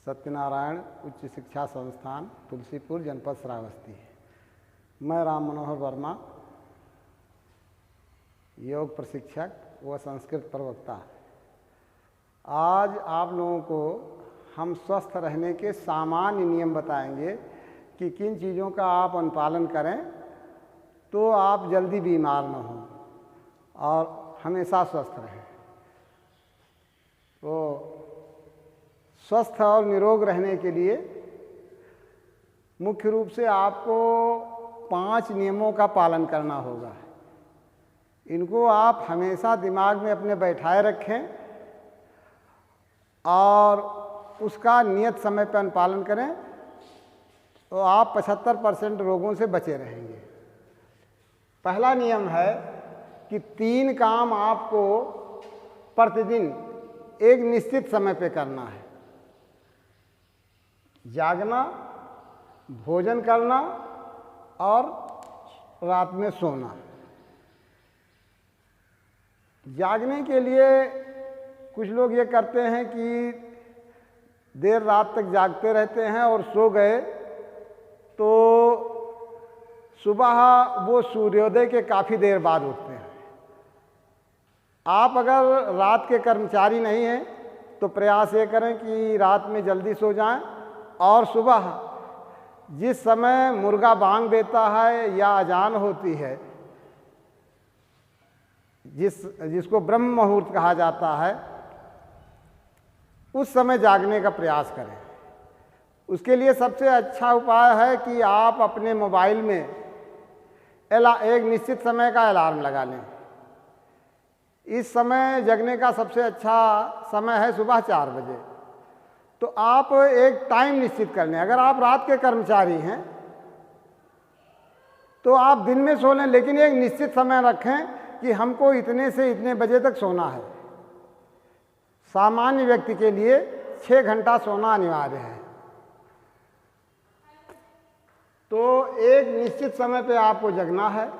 सत्यनारायण उच्च शिक्षा संस्थान तुलसीपुर जनपद श्रावस्ती। मैं राम मनोहर वर्मा, योग प्रशिक्षक व संस्कृत प्रवक्ता। आज आप लोगों को हम स्वस्थ रहने के सामान्य नियम बताएंगे कि किन चीज़ों का आप अनुपालन करें तो आप जल्दी बीमार न हों और हमेशा स्वस्थ रहें। तो स्वस्थ और निरोग रहने के लिए मुख्य रूप से आपको 5 नियमों का पालन करना होगा। इनको आप हमेशा दिमाग में अपने बैठाए रखें और उसका नियत समय पर अनुपालन करें तो आप 75% रोगों से बचे रहेंगे। पहला नियम है कि 3 काम आपको प्रतिदिन एक निश्चित समय पे करना है: जागना, भोजन करना और रात में सोना। जागने के लिए कुछ लोग ये करते हैं कि देर रात तक जागते रहते हैं और सो गए तो सुबह वो सूर्योदय के काफ़ी देर बाद उठते हैं। आप अगर रात के कर्मचारी नहीं हैं तो प्रयास ये करें कि रात में जल्दी सो जाएं और सुबह जिस समय मुर्गा बांग देता है या अजान होती है, जिसको ब्रह्म मुहूर्त कहा जाता है, उस समय जागने का प्रयास करें। उसके लिए सबसे अच्छा उपाय है कि आप अपने मोबाइल में एक निश्चित समय का अलार्म लगा लें। इस समय जगने का सबसे अच्छा समय है सुबह 4 बजे। तो आप एक टाइम निश्चित कर लें। अगर आप रात के कर्मचारी हैं तो आप दिन में सो लें, लेकिन एक निश्चित समय रखें कि हमको इतने से इतने बजे तक सोना है। सामान्य व्यक्ति के लिए 6 घंटा सोना अनिवार्य है। तो एक निश्चित समय पे आपको जगना है।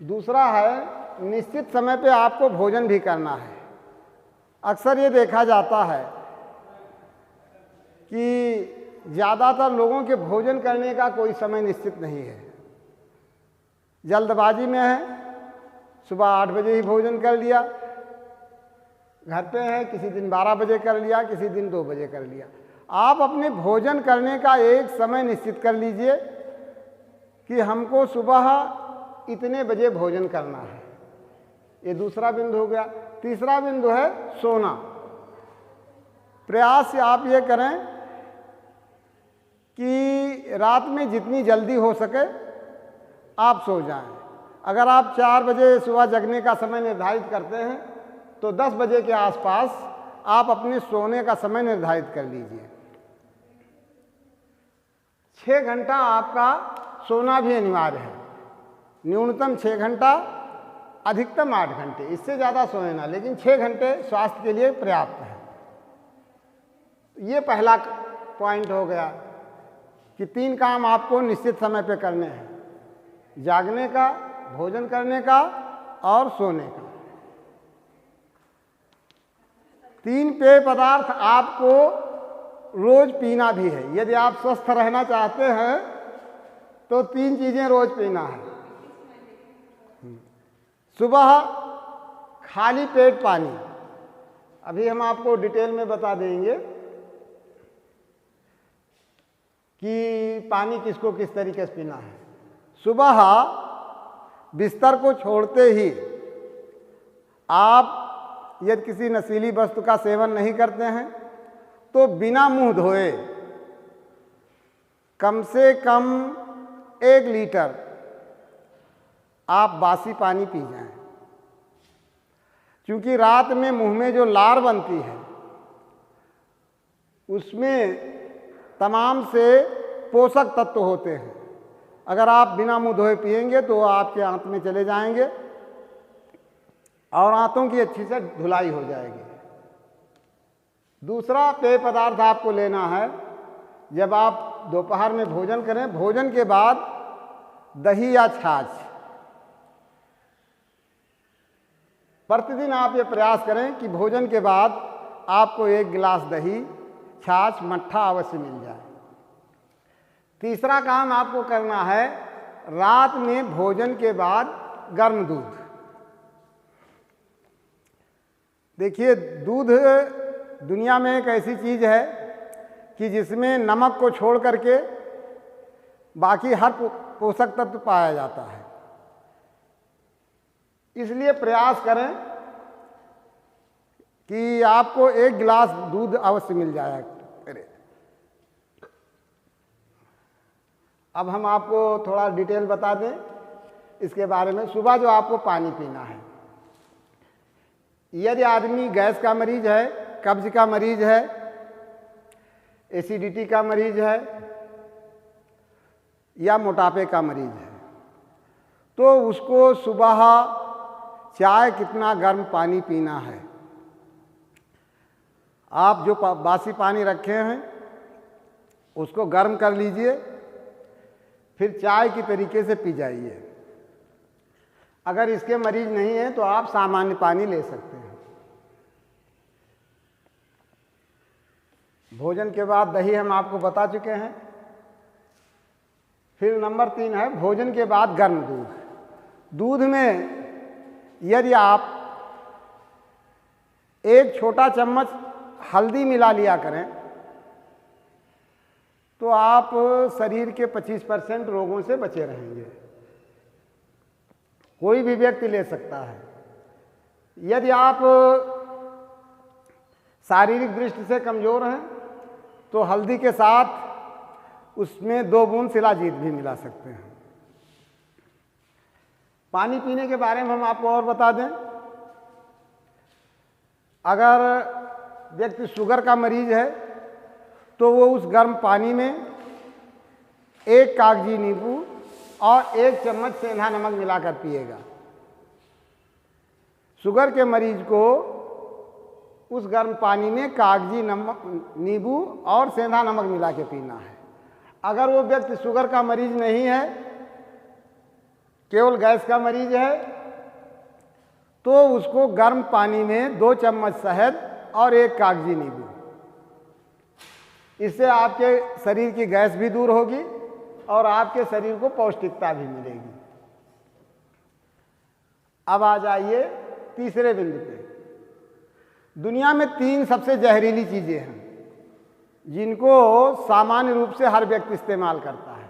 दूसरा है, निश्चित समय पे आपको भोजन भी करना है। अक्सर ये देखा जाता है कि ज़्यादातर लोगों के भोजन करने का कोई समय निश्चित नहीं है। जल्दबाजी में है, सुबह 8 बजे ही भोजन कर लिया, घर पे है, किसी दिन 12 बजे कर लिया, किसी दिन 2 बजे कर लिया। आप अपने भोजन करने का एक समय निश्चित कर लीजिए कि हमको सुबह इतने बजे भोजन करना है। ये दूसरा बिंदु हो गया। तीसरा बिंदु है सोना। प्रयास आप ये करें कि रात में जितनी जल्दी हो सके आप सो जाएं। अगर आप 4 बजे सुबह जगने का समय निर्धारित करते हैं तो 10 बजे के आसपास आप अपने सोने का समय निर्धारित कर लीजिए। 6 घंटा आपका सोना भी अनिवार्य है। न्यूनतम 6 घंटा, अधिकतम 8 घंटे। इससे ज़्यादा सोए ना, लेकिन 6 घंटे स्वास्थ्य के लिए पर्याप्त है। ये पहला पॉइंट हो गया कि 3 काम आपको निश्चित समय पे करने हैं: जागने का, भोजन करने का और सोने का। 3 पेय पदार्थ आपको रोज पीना भी है। यदि आप स्वस्थ रहना चाहते हैं तो 3 चीज़ें रोज पीना है। सुबह खाली पेट पानी। अभी हम आपको डिटेल में बता देंगे कि पानी किसको किस तरीके से पीना है। सुबह बिस्तर को छोड़ते ही आप यदि किसी नशीली वस्तु का सेवन नहीं करते हैं तो बिना मुंह धोए कम से कम 1 लीटर आप बासी पानी पी जाएं। क्योंकि रात में मुंह में जो लार बनती है उसमें तमाम से पोषक तत्व होते हैं। अगर आप बिना मुंह धोए पिएंगे तो आपके आंत में चले जाएंगे और आंतों की अच्छी से धुलाई हो जाएगी। दूसरा पेय पदार्थ आपको लेना है, जब आप दोपहर में भोजन करें, भोजन के बाद दही या छाछ, प्रतिदिन आप ये प्रयास करें कि भोजन के बाद आपको 1 गिलास दही, छाछ, मट्ठा अवश्य मिल जाए। तीसरा काम आपको करना है, रात में भोजन के बाद गर्म दूध। देखिए, दूध दुनिया में एक ऐसी चीज़ है कि जिसमें नमक को छोड़ करके बाकी हर पोषक तत्व पाया जाता है। इसलिए प्रयास करें कि आपको 1 गिलास दूध अवश्य मिल जाया करे। अब हम आपको थोड़ा डिटेल बता दें इसके बारे में। सुबह जो आपको पानी पीना है, यदि आदमी गैस का मरीज है, कब्ज का मरीज है, एसिडिटी का मरीज है या मोटापे का मरीज है, तो उसको सुबह चाय कितना गर्म पानी पीना है। आप जो बासी पानी रखे हैं उसको गर्म कर लीजिए, फिर चाय की तरीके से पी जाइए। अगर इसके मरीज नहीं है तो आप सामान्य पानी ले सकते हैं। भोजन के बाद दही हम आपको बता चुके हैं। फिर नंबर 3 है भोजन के बाद गर्म दूध। दूध में यदि आप 1 छोटा चम्मच हल्दी मिला लिया करें तो आप शरीर के 25% रोगों से बचे रहेंगे। कोई भी व्यक्ति ले सकता है। यदि आप शारीरिक दृष्टि से कमज़ोर हैं तो हल्दी के साथ उसमें 2 बूंद शिलाजीत भी मिला सकते हैं। पानी पीने के बारे में हम आपको और बता दें, अगर व्यक्ति शुगर का मरीज है तो वो उस गर्म पानी में 1 कागजी नींबू और 1 चम्मच सेंधा नमक मिलाकर पिएगा। शुगर के मरीज को उस गर्म पानी में कागजी नमक, नींबू और सेंधा नमक मिला के पीना है। अगर वो व्यक्ति शुगर का मरीज नहीं है, केवल गैस का मरीज है, तो उसको गर्म पानी में 2 चम्मच शहद और 1 कागजी नींबू, इससे आपके शरीर की गैस भी दूर होगी और आपके शरीर को पौष्टिकता भी मिलेगी। अब आ जाइए तीसरे बिंदु पे। दुनिया में 3 सबसे जहरीली चीज़ें हैं जिनको सामान्य रूप से हर व्यक्ति इस्तेमाल करता है।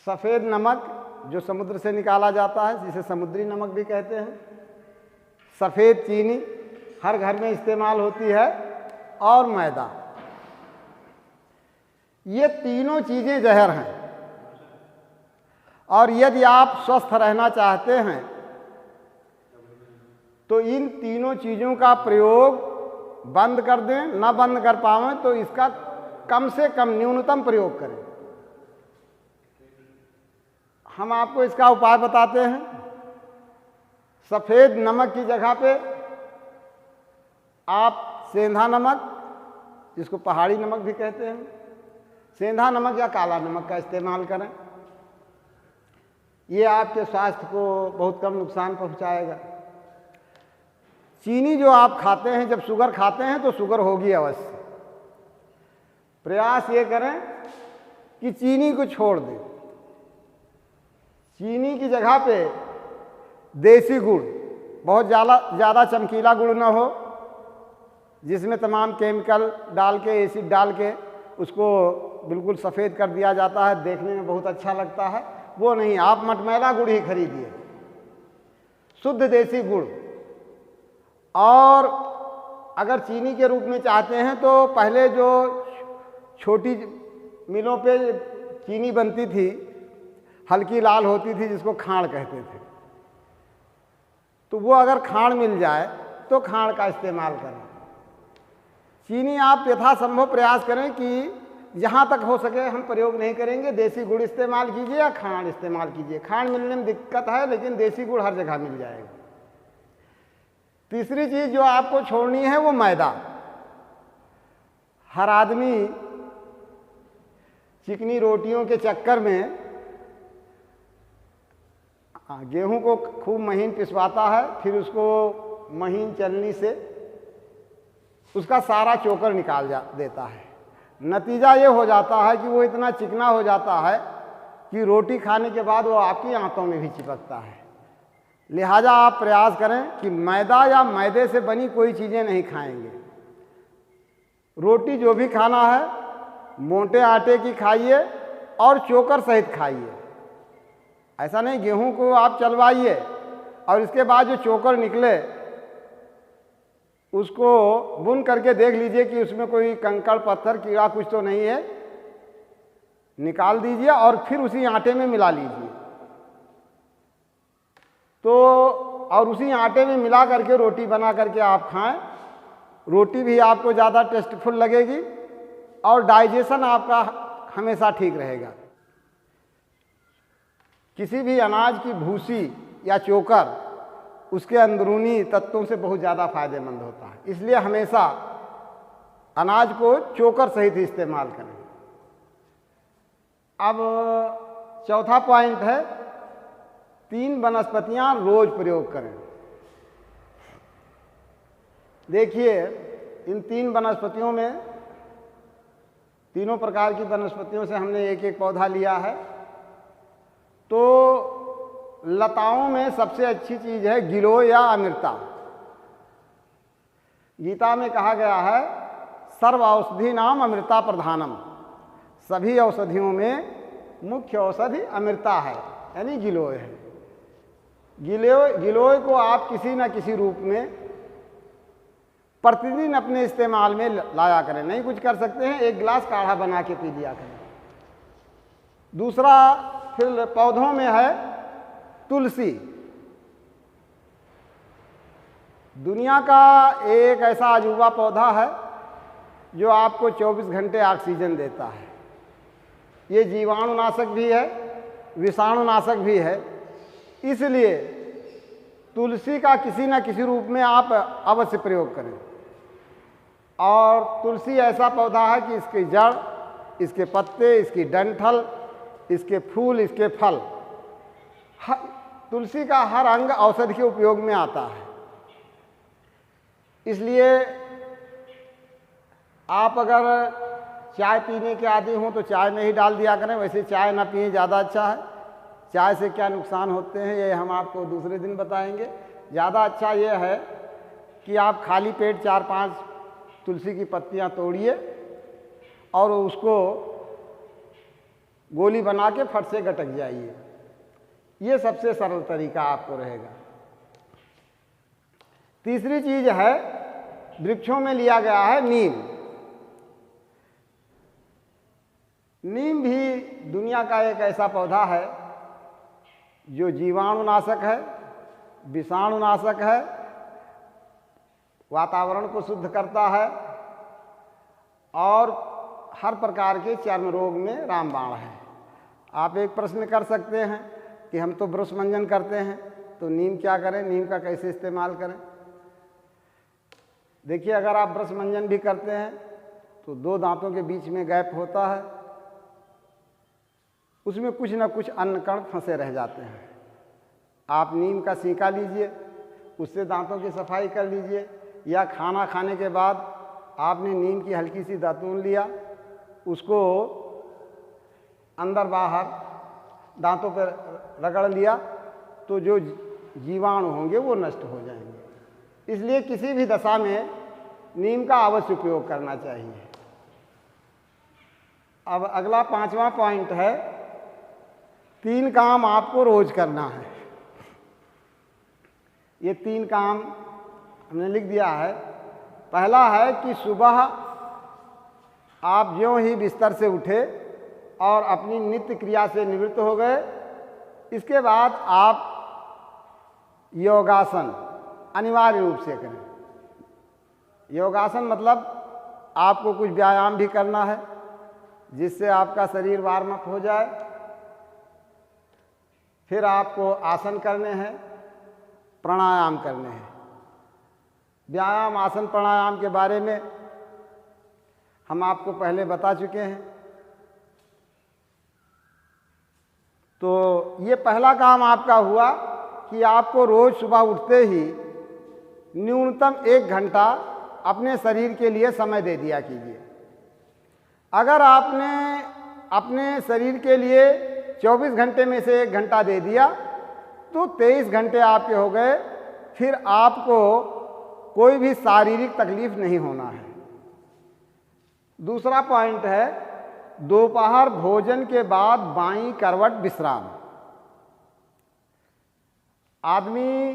सफ़ेद नमक जो समुद्र से निकाला जाता है, जिसे समुद्री नमक भी कहते हैं। सफ़ेद चीनी हर घर में इस्तेमाल होती है, और मैदा। ये तीनों चीज़ें जहर हैं, और यदि आप स्वस्थ रहना चाहते हैं तो इन तीनों चीज़ों का प्रयोग बंद कर दें। ना बंद कर पावें तो इसका कम से कम न्यूनतम प्रयोग करें। हम आपको इसका उपाय बताते हैं। सफ़ेद नमक की जगह पे आप सेंधा नमक, जिसको पहाड़ी नमक भी कहते हैं, सेंधा नमक या काला नमक का इस्तेमाल करें। ये आपके स्वास्थ्य को बहुत कम नुकसान पहुंचाएगा। चीनी जो आप खाते हैं, जब शुगर खाते हैं तो शुगर होगी अवश्य। प्रयास ये करें कि चीनी को छोड़ दें। चीनी की जगह पे देसी गुड़, बहुत ज़्यादा चमकीला गुड़ ना हो जिसमें तमाम केमिकल डाल के, एसिड डाल के उसको बिल्कुल सफ़ेद कर दिया जाता है, देखने में बहुत अच्छा लगता है, वो नहीं। आप मटमैला गुड़ ही खरीदिए, शुद्ध देसी गुड़। और अगर चीनी के रूप में चाहते हैं तो पहले जो छोटी मिलों पे चीनी बनती थी, हल्की लाल होती थी, जिसको खाड़ कहते थे, तो वो अगर खाड़ मिल जाए तो खाड़ का इस्तेमाल करें। चीनी आप यथासंभव प्रयास करें कि जहाँ तक हो सके हम प्रयोग नहीं करेंगे। देसी गुड़ इस्तेमाल कीजिए या खाड़ इस्तेमाल कीजिए। खाड़ मिलने में दिक्कत है, लेकिन देसी गुड़ हर जगह मिल जाएगा। तीसरी चीज़ जो आपको छोड़नी है वो मैदा। हर आदमी चिकनी रोटियों के चक्कर में गेहूं को खूब महीन पिसवाता है, फिर उसको महीन चलनी से उसका सारा चोकर निकाल देता है। नतीजा ये हो जाता है कि वो इतना चिकना हो जाता है कि रोटी खाने के बाद वो आपकी आंतों में भी चिपकता है। लिहाजा आप प्रयास करें कि मैदा या मैदे से बनी कोई चीज़ें नहीं खाएंगे। रोटी जो भी खाना है मोटे आटे की खाइए और चोकर सहित खाइए। ऐसा नहीं गेहूं को आप चलवाइए और इसके बाद जो चोकर निकले उसको बुन करके देख लीजिए कि उसमें कोई कंकड़ पत्थर कीड़ा कुछ तो नहीं है, निकाल दीजिए और फिर उसी आटे में मिला लीजिए। तो और उसी आटे में मिला करके रोटी बना करके आप खाएं। रोटी भी आपको ज़्यादा टेस्टफुल लगेगी और डाइजेशन आपका हमेशा ठीक रहेगा। किसी भी अनाज की भूसी या चोकर उसके अंदरूनी तत्वों से बहुत ज़्यादा फायदेमंद होता है, इसलिए हमेशा अनाज को चोकर सहित इस्तेमाल करें। अब चौथा पॉइंट है 3 वनस्पतियां रोज प्रयोग करें। देखिए इन 3 वनस्पतियों में, तीनों प्रकार की वनस्पतियों से हमने एक एक पौधा लिया है। तो लताओं में सबसे अच्छी चीज है गिलोय या अमृता। गीता में कहा गया है सर्व औषधि नाम अमृता प्रधानम, सभी औषधियों में मुख्य औषधि अमृता है, यानी गिलोय है। गिलोय को आप किसी न किसी रूप में प्रतिदिन अपने इस्तेमाल में लाया करें। नहीं कुछ कर सकते हैं, 1 गिलास काढ़ा बना के पी लिया करें। दूसरा फिर पौधों में है तुलसी। दुनिया का एक ऐसा अजूबा पौधा है जो आपको 24 घंटे ऑक्सीजन देता है। ये जीवाणुनाशक भी है, विषाणुनाशक भी है, इसलिए तुलसी का किसी न किसी रूप में आप अवश्य प्रयोग करें। और तुलसी ऐसा पौधा है कि इसकी जड़, इसके पत्ते, इसकी डंठल, इसके फूल, इसके फल, तुलसी का हर अंग औषधि के उपयोग में आता है। इसलिए आप अगर चाय पीने के आदी हों तो चाय में ही डाल दिया करें। वैसे चाय ना पिए ज़्यादा अच्छा है। चाय से क्या नुकसान होते हैं ये हम आपको दूसरे दिन बताएंगे। ज़्यादा अच्छा ये है कि आप खाली पेट 4-5 तुलसी की पत्तियां तोड़िए और उसको गोली बना के फट से गटक जाइए। ये सबसे सरल तरीका आपको रहेगा। तीसरी चीज है वृक्षों में लिया गया है नीम। नीम भी दुनिया का एक ऐसा पौधा है जो जीवाणुनाशक है, विषाणुनाशक है, वातावरण को शुद्ध करता है और हर प्रकार के चर्म रोग में रामबाण है। आप एक प्रश्न कर सकते हैं कि हम तो ब्रश मंजन करते हैं तो नीम क्या करें, नीम का कैसे इस्तेमाल करें। देखिए अगर आप ब्रश मंजन भी करते हैं तो 2 दांतों के बीच में गैप होता है, उसमें कुछ ना कुछ अन्न कण फंसे रह जाते हैं। आप नीम का सीका लीजिए, उससे दांतों की सफाई कर लीजिए, या खाना खाने के बाद आपने नीम की हल्की सी दातून लिया, उसको अंदर बाहर दांतों पर रगड़ लिया तो जो जीवाणु होंगे वो नष्ट हो जाएंगे। इसलिए किसी भी दशा में नीम का अवश्य उपयोग करना चाहिए। अब अगला 5वां पॉइंट है 3 काम आपको रोज करना है। ये 3 काम हमने लिख दिया है। पहला है कि सुबह आप ज्यों ही बिस्तर से उठे और अपनी नित्य क्रिया से निवृत्त हो गए, इसके बाद आप योगासन अनिवार्य रूप से करें। योगासन मतलब आपको कुछ व्यायाम भी करना है जिससे आपका शरीर वार्म अप हो जाए। फिर आपको आसन करने हैं, प्राणायाम करने हैं। व्यायाम, आसन, प्राणायाम के बारे में हम आपको पहले बता चुके हैं। तो ये पहला काम आपका हुआ कि आपको रोज़ सुबह उठते ही न्यूनतम 1 घंटा अपने शरीर के लिए समय दे दिया कीजिए। अगर आपने अपने शरीर के लिए 24 घंटे में से 1 घंटा दे दिया तो 23 घंटे आपके हो गए। फिर आपको कोई भी शारीरिक तकलीफ नहीं होना है। दूसरा पॉइंट है, दोपहर भोजन के बाद बाईं करवट विश्राम। आदमी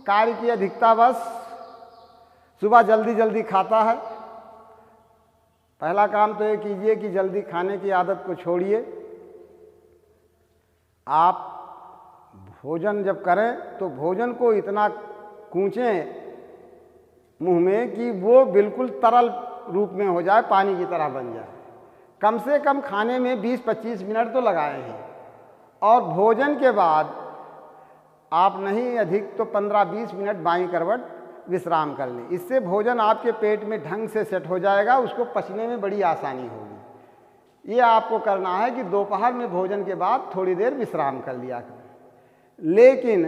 कार्य की अधिकतावश सुबह जल्दी जल्दी खाता है। पहला काम तो ये कीजिए कि जल्दी खाने की आदत को छोड़िए। आप भोजन जब करें तो भोजन को इतना कूचें मुंह में कि वो बिल्कुल तरल रूप में हो जाए, पानी की तरह बन जाए। कम से कम खाने में 20-25 मिनट तो लगाए हैं। और भोजन के बाद आप नहीं अधिक तो 15-20 मिनट बाईं करवट विश्राम कर लें। इससे भोजन आपके पेट में ढंग से सेट हो जाएगा, उसको पचने में बड़ी आसानी होगी। ये आपको करना है कि दोपहर में भोजन के बाद थोड़ी देर विश्राम कर लिया करें। लेकिन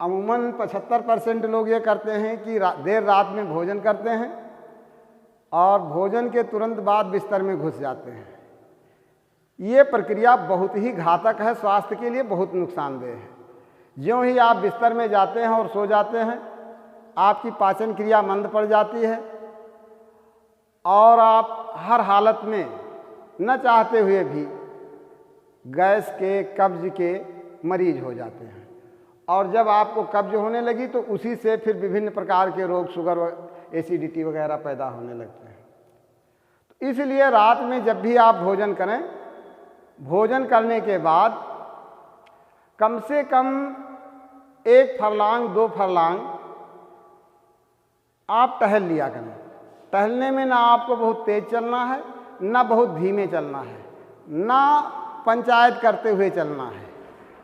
अमूमन 75% लोग ये करते हैं कि देर रात में भोजन करते हैं और भोजन के तुरंत बाद बिस्तर में घुस जाते हैं। ये प्रक्रिया बहुत ही घातक है, स्वास्थ्य के लिए बहुत नुकसानदेह है। ज्यों ही आप बिस्तर में जाते हैं और सो जाते हैं, आपकी पाचन क्रिया मंद पड़ जाती है और आप हर हालत में न चाहते हुए भी गैस के, कब्ज के मरीज हो जाते हैं। और जब आपको कब्ज होने लगी तो उसी से फिर विभिन्न प्रकार के रोग, शुगर, एसिडिटी वगैरह पैदा होने लगते हैं। तो इसलिए रात में जब भी आप भोजन करें, भोजन करने के बाद कम से कम 1 फरलांग 2 फरलांग आप टहल लिया करें। टहलने में ना आपको बहुत तेज चलना है, ना बहुत धीमे चलना है, ना पंचायत करते हुए चलना है।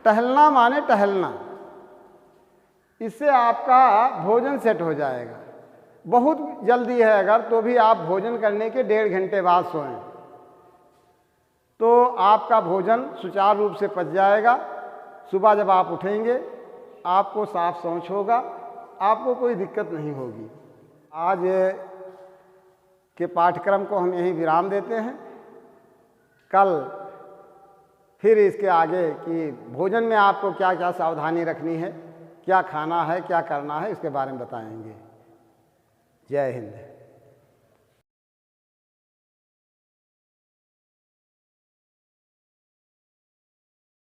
टहलना माने टहलना। इससे आपका भोजन सेट हो जाएगा। बहुत जल्दी है अगर तो भी आप भोजन करने के 1.5 घंटे बाद सोएं तो आपका भोजन सुचारू रूप से पच जाएगा। सुबह जब आप उठेंगे आपको साफ शौच होगा, आपको कोई दिक्कत नहीं होगी। आज के पाठ्यक्रम को हम यहीं विराम देते हैं। कल फिर इसके आगे कि भोजन में आपको क्या क्या सावधानी रखनी है, क्या खाना है, क्या करना है, इसके बारे में बताएंगे। जय हिंद।